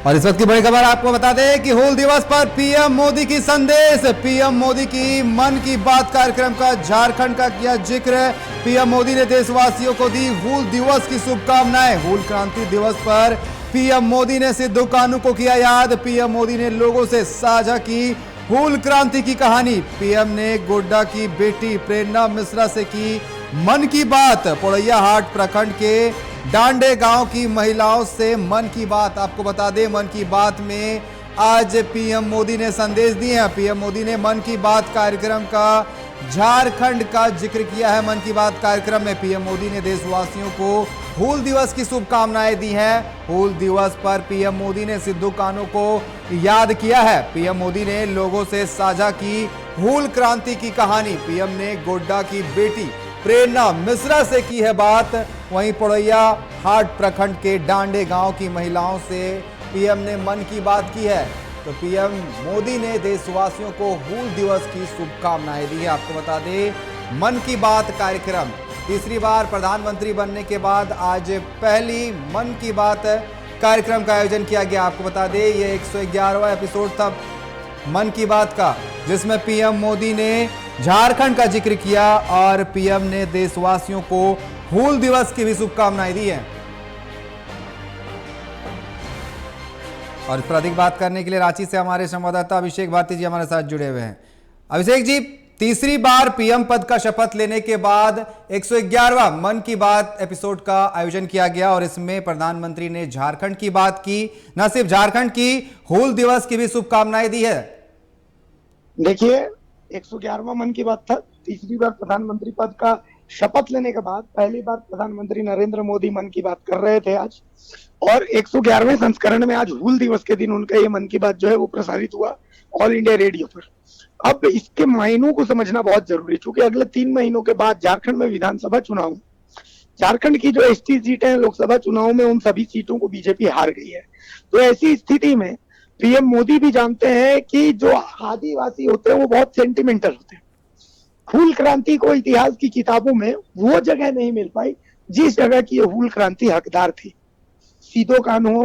और इस वक्त की बड़ी खबर आपको बता दें कि हूल दिवस पर पीएम मोदी की संदेश। पीएम मोदी की मन की बात कार्यक्रम का झारखंड का किया जिक्र। पीएम मोदी ने देशवासियों को दी हूल दिवस की शुभकामनाएं। हूल क्रांति दिवस पर पीएम मोदी ने सिद्धू कान्हू को किया याद। पीएम मोदी ने लोगों से साझा की हूल क्रांति की कहानी। पीएम ने गोड्डा की बेटी प्रेरणा मिश्रा से की मन की बात। पोड़ैयाहाट प्रखंड के डांडे गांव की महिलाओं से मन की बात। आपको बता दें, मन की बात में आज पीएम मोदी ने संदेश दिए हैं। पीएम मोदी ने मन की बात कार्यक्रम का झारखंड का जिक्र किया है। मन की बात कार्यक्रम में पीएम मोदी ने देशवासियों को हूल दिवस की शुभकामनाएं दी हैं। हूल दिवस पर पीएम मोदी ने सिद्धू कान्हू को याद किया है। पीएम मोदी ने लोगों से साझा की हूल क्रांति की कहानी। पीएम ने गोड्डा की बेटी प्रेरणा मिश्रा से की है बात। वहीं पोड़ैयाहाट प्रखंड के डांडे गांव की महिलाओं से पीएम ने मन की बात की है। तो पीएम मोदी ने देशवासियों को हूल दिवस की शुभकामनाएं दी है। आपको बता दें, मन की बात कार्यक्रम तीसरी बार प्रधानमंत्री बनने के बाद आज पहली मन की बात कार्यक्रम का आयोजन किया गया। आपको बता दें, ये 111वां एपिसोड था मन की बात का, जिसमें पीएम मोदी ने झारखंड का जिक्र किया और पीएम ने देशवासियों को हूल दिवस की भी शुभकामनाएं दी हैं। और इस पर अधिक बात करने के लिए रांची से हमारे संवाददाता अभिषेक भारती जी हमारे साथ जुड़े हुए हैं। अभिषेक जी, तीसरी बार पीएम पद का शपथ लेने के बाद 111वां मन की बात एपिसोड का आयोजन किया गया और इसमें प्रधानमंत्री ने झारखंड की बात की। न सिर्फ झारखंड की, हूल दिवस की भी शुभकामनाएं दी है। देखिए, 111वां मन की बात था। तीसरी बार प्रधानमंत्री पद का शपथ लेने के बाद पहली बार प्रधानमंत्री नरेंद्र मोदी मन की बात कर रहे थे आज, और 111वें संस्करण में आज हूल दिवस के दिन उनका ये मन की बात जो है वो प्रसारित हुआ ऑल इंडिया रेडियो पर। अब इसके मायनों को समझना बहुत जरूरी है, क्योंकि अगले 3 महीनों के बाद झारखंड में विधानसभा चुनाव, झारखंड की जो एसटी सीटें हैं लोकसभा चुनाव में, उन सभी सीटों को बीजेपी हार गई है। तो ऐसी स्थिति में पीएम मोदी भी जानते हैं कि जो आदिवासी होते हैं वो बहुत सेंटिमेंटल होते हैं। हूल क्रांति को इतिहास की किताबों में वो जगह नहीं मिल पाई जिस जगह की हूल क्रांति हकदार थी। सिद्धू कान्हू,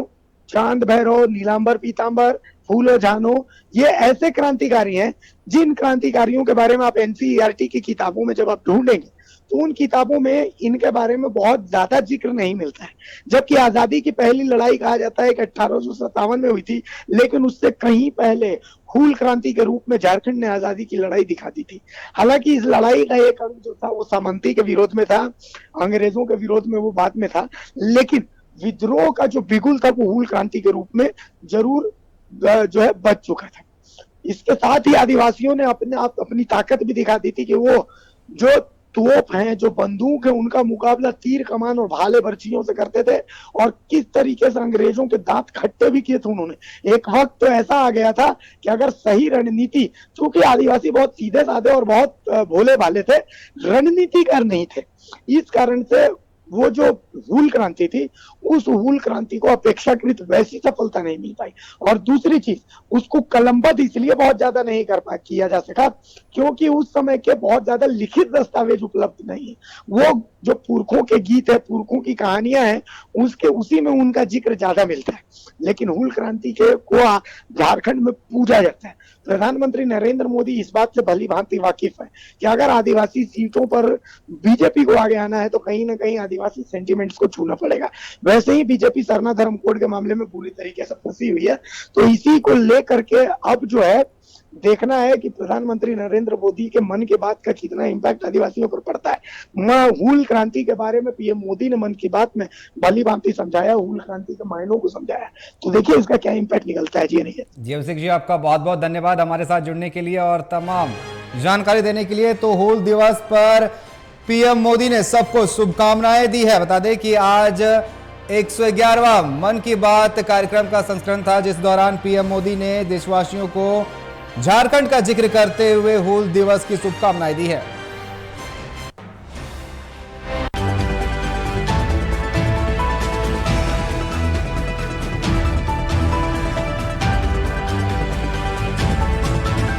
चांद भैरव, नीलांबर पीतांबर, फूलो झानो, ये ऐसे क्रांतिकारी हैं जिन क्रांतिकारियों के बारे में आप एनसीईआरटी की किताबों में जब आप ढूंढेंगे तो उन किताबों में इनके बारे में बहुत ज्यादा जिक्र नहीं मिलता है। जबकि आजादी की पहली लड़ाई कहा जाता है कि 1857 में हुई थी, लेकिन उससे कहीं पहले हूल क्रांति के रूप में झारखंड ने आजादी की लड़ाई दिखा दी थी। हालांकि इस लड़ाई का एक अंग जो था वो सामंती के विरोध में था, अंग्रेजों के विरोध में वो बाद में था, लेकिन विद्रोह का जो बिगुल था वो हूल क्रांति के रूप में जरूर जो है बच चुका था। इसके साथ ही आदिवासियों ने अपनी ताकत भी दिखा दी थी कि वो जो तोप हैं, जो बंदूक है, उनका मुकाबला तीर कमान और भाले बर्छियों से करते थे, और किस तरीके से अंग्रेजों के दांत खट्टे भी किए थे उन्होंने। एक वक्त तो ऐसा आ गया था कि अगर सही रणनीति, चूंकि आदिवासी बहुत सीधे साधे और बहुत भोले भाले थे, रणनीतिकार नहीं थे, इस कारण से वो जो हूल क्रांति थी उस हूल क्रांति को अपेक्षाकृत वैसी सफलता नहीं मिल पाई। और दूसरी चीज, उसको कलमबद्ध इसलिए बहुत ज्यादा नहीं किया जा सका क्योंकि उस समय के बहुत ज्यादा लिखित दस्तावेज उपलब्ध नहीं है। वो जो पुरखों के गीत है, पुरखों की कहानियां हैं, उसी में उनका जिक्र ज्यादा मिलता है। लेकिन हूल क्रांति के को झारखंड में पूजा जाता है। प्रधानमंत्री नरेंद्र मोदी इस बात से भली भांति वाकिफ है कि अगर आदिवासी सीटों पर बीजेपी को आगे आना है तो कहीं ना कहीं आदिवासी सेंटिमेंट्स को छूना पड़ेगा। वैसे ही बीजेपी सरना धर्म कोड के मामले में पूरी तरीके से फंसी हुई है। तो इसी को लेकर के अब जो है देखना है कि प्रधानमंत्री नरेंद्र मोदी के मन की बात का कितना इंपैक्ट आदिवासियों पर पड़ता है। हूल क्रांति के बारे में पीएम मोदी ने मन की बात में भली भांति समझाया, हूल क्रांति के मायनों को समझाया। तो देखिए इसका क्या इंपैक्ट निकलता है। जी नहीं जी अभिषेक जी, आपका बहुत बहुत धन्यवाद हमारे साथ जुड़ने के लिए और तमाम जानकारी देने के लिए। तो हूल दिवस पर पीएम मोदी ने सबको शुभकामनाएं दी है। बता दें कि आज 111वां मन की बात कार्यक्रम का संस्करण था, जिस दौरान पीएम मोदी ने देशवासियों को झारखंड का जिक्र करते हुए हूल दिवस की शुभकामनाएं दी है।